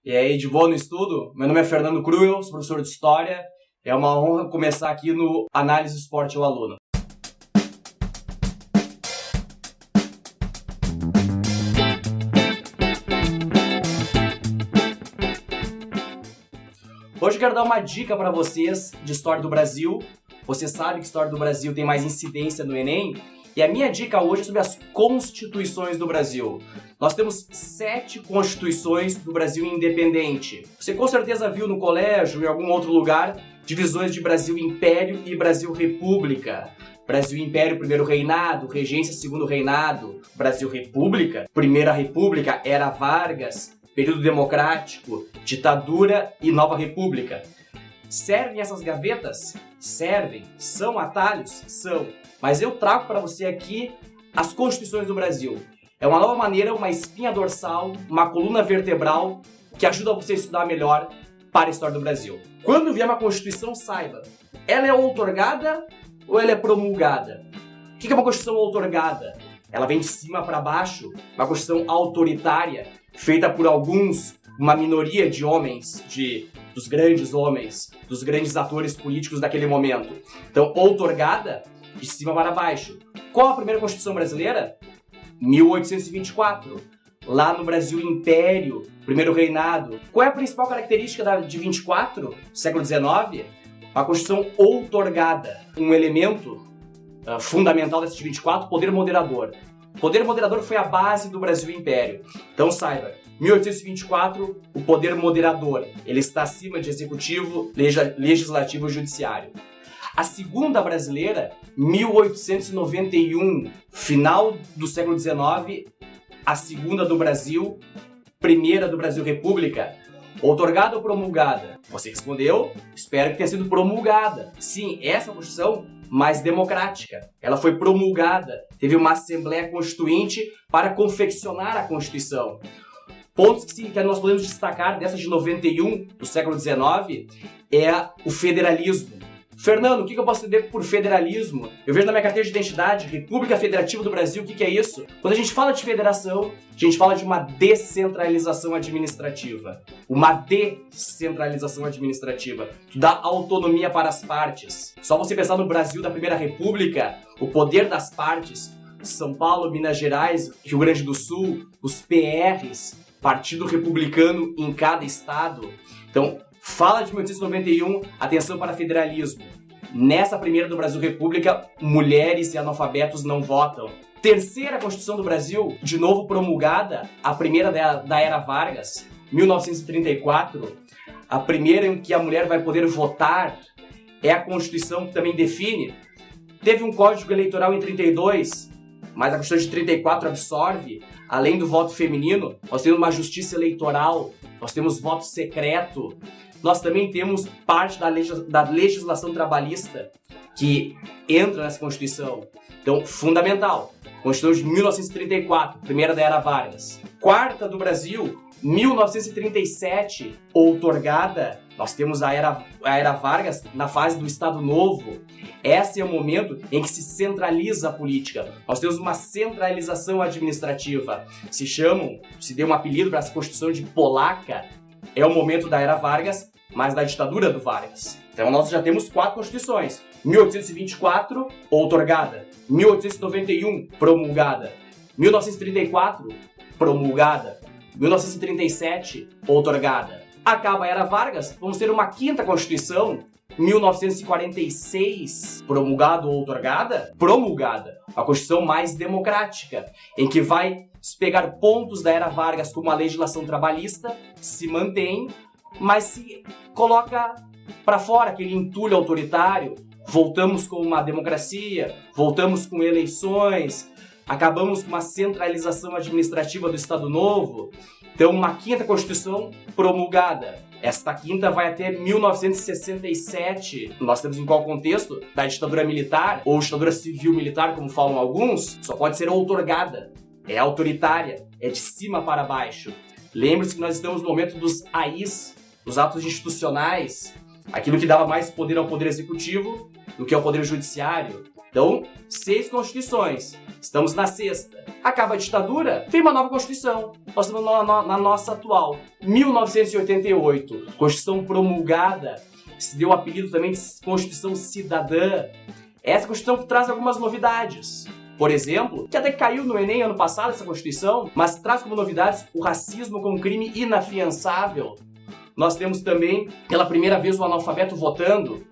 E aí, de boa no estudo? Meu nome é Fernando Cruel, sou professor de História. É uma honra começar aqui no Análise Esporte ao Aluno. Hoje eu quero dar uma dica para vocês de História do Brasil. Você sabe que História do Brasil tem mais incidência no Enem. E a minha dica hoje é sobre as constituições do Brasil. Nós temos 7 constituições do Brasil independente. Você com certeza viu no colégio ou em algum outro lugar divisões de Brasil Império e Brasil República. Brasil Império, primeiro reinado, regência, segundo reinado. Brasil República, primeira república, era Vargas, período democrático, ditadura e nova república. Servem essas gavetas? Servem. São atalhos? São. Mas eu trago para você aqui as constituições do Brasil. É uma nova maneira, uma espinha dorsal, uma coluna vertebral que ajuda você a estudar melhor para a história do Brasil. Quando vier uma Constituição, saiba, ela é outorgada ou ela é promulgada? O que é uma Constituição outorgada? Ela vem de cima para baixo, uma Constituição autoritária, feita por alguns, uma minoria de homens, dos grandes atores políticos daquele momento. Então, outorgada, de cima para baixo. Qual a primeira Constituição brasileira? 1824. Lá no Brasil Império, primeiro reinado. Qual é a principal característica de 24, século XIX? A Constituição outorgada. Um elemento fundamental dessa de 24, poder moderador. O poder moderador foi a base do Brasil Império. Então saiba, 1824, o poder moderador. Ele está acima de executivo, legislativo e judiciário. A segunda brasileira, 1891, final do século XIX, a segunda do Brasil, primeira do Brasil República. Outorgada ou promulgada? Você respondeu, espero que tenha sido promulgada. Sim, essa Constituição mais democrática. Ela foi promulgada, teve uma Assembleia Constituinte para confeccionar a Constituição. Pontos que nós podemos destacar dessa de 91, do século XIX, é o federalismo. Fernando, o que eu posso entender por federalismo? Eu vejo na minha carteira de identidade, República Federativa do Brasil, o que é isso? Quando a gente fala de federação, a gente fala de uma descentralização administrativa. Uma descentralização administrativa. Que dá autonomia para as partes. Só você pensar no Brasil da Primeira República, o poder das partes, São Paulo, Minas Gerais, Rio Grande do Sul, os PRs, Partido Republicano em cada estado. Então, fala de 1891, atenção para federalismo. Nessa primeira do Brasil República, mulheres e analfabetos não votam. Terceira Constituição do Brasil, de novo promulgada, a primeira da Era Vargas, 1934. A primeira em que a mulher vai poder votar é a Constituição que também define. Teve um Código Eleitoral em 32, mas a Constituição de 34 absorve, além do voto feminino, nós temos uma justiça eleitoral, nós temos voto secreto. Nós também temos parte da legislação trabalhista que entra nessa Constituição. Então, fundamental. Constituição de 1934, primeira da Era Vargas. Quarta do Brasil, 1937, outorgada. Nós temos a era Vargas na fase do Estado Novo. Esse é o momento em que se centraliza a política. Nós temos uma centralização administrativa. Se deu um apelido para essa Constituição de polaca. É o momento da Era Vargas, mas da ditadura do Vargas. Então nós já temos 4 constituições. 1824, outorgada. 1891, promulgada. 1934, promulgada. 1937, outorgada. Acaba a Era Vargas, vamos ter uma 5ª Constituição, 1946, promulgada ou outorgada? Promulgada. A Constituição mais democrática, em que vai pegar pontos da Era Vargas como a legislação trabalhista, se mantém, mas se coloca para fora aquele entulho autoritário. Voltamos com uma democracia, voltamos com eleições, acabamos com uma centralização administrativa do Estado Novo. Então, uma 5ª Constituição promulgada. Esta 5ª vai até 1967. Nós temos em qual contexto? Da ditadura militar, ou ditadura civil-militar, como falam alguns, só pode ser outorgada. É autoritária, é de cima para baixo. Lembre-se que nós estamos no momento dos AIs, dos atos institucionais, aquilo que dava mais poder ao poder executivo do que ao poder judiciário. Então, 6 constituições. Estamos na 6ª. Acaba a ditadura, vem uma nova Constituição. Nós estamos na nossa atual. 1988, Constituição promulgada. Se deu o apelido também de Constituição Cidadã. Essa Constituição traz algumas novidades. Por exemplo, que até caiu no Enem ano passado essa Constituição, mas traz como novidades o racismo como crime inafiançável. Nós temos também, pela primeira vez, o analfabeto votando.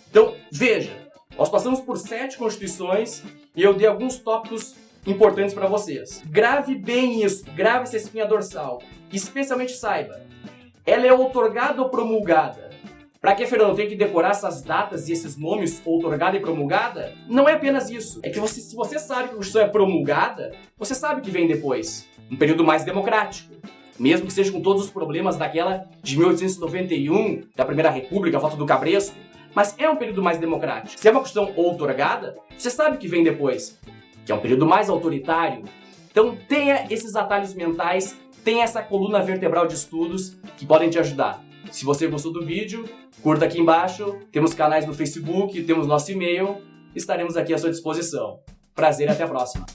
Então, veja, nós passamos por 7 constituições e eu dei alguns tópicos importantes para vocês. Grave bem isso, grave essa espinha dorsal. Especialmente saiba, ela é outorgada ou promulgada? Para que, Fernando, tem que decorar essas datas e esses nomes, outorgada e promulgada? Não é apenas isso. É que se você sabe que a Constituição é promulgada, você sabe o que vem depois. Um período mais democrático. Mesmo que seja com todos os problemas daquela de 1891, da Primeira República, a volta do Cabresto, mas é um período mais democrático. Se é uma Constituição outorgada, você sabe o que vem depois, que é um período mais autoritário. Então tenha esses atalhos mentais, tenha essa coluna vertebral de estudos que podem te ajudar. Se você gostou do vídeo, curta aqui embaixo, temos canais no Facebook, temos nosso e-mail, estaremos aqui à sua disposição. Prazer e até a próxima.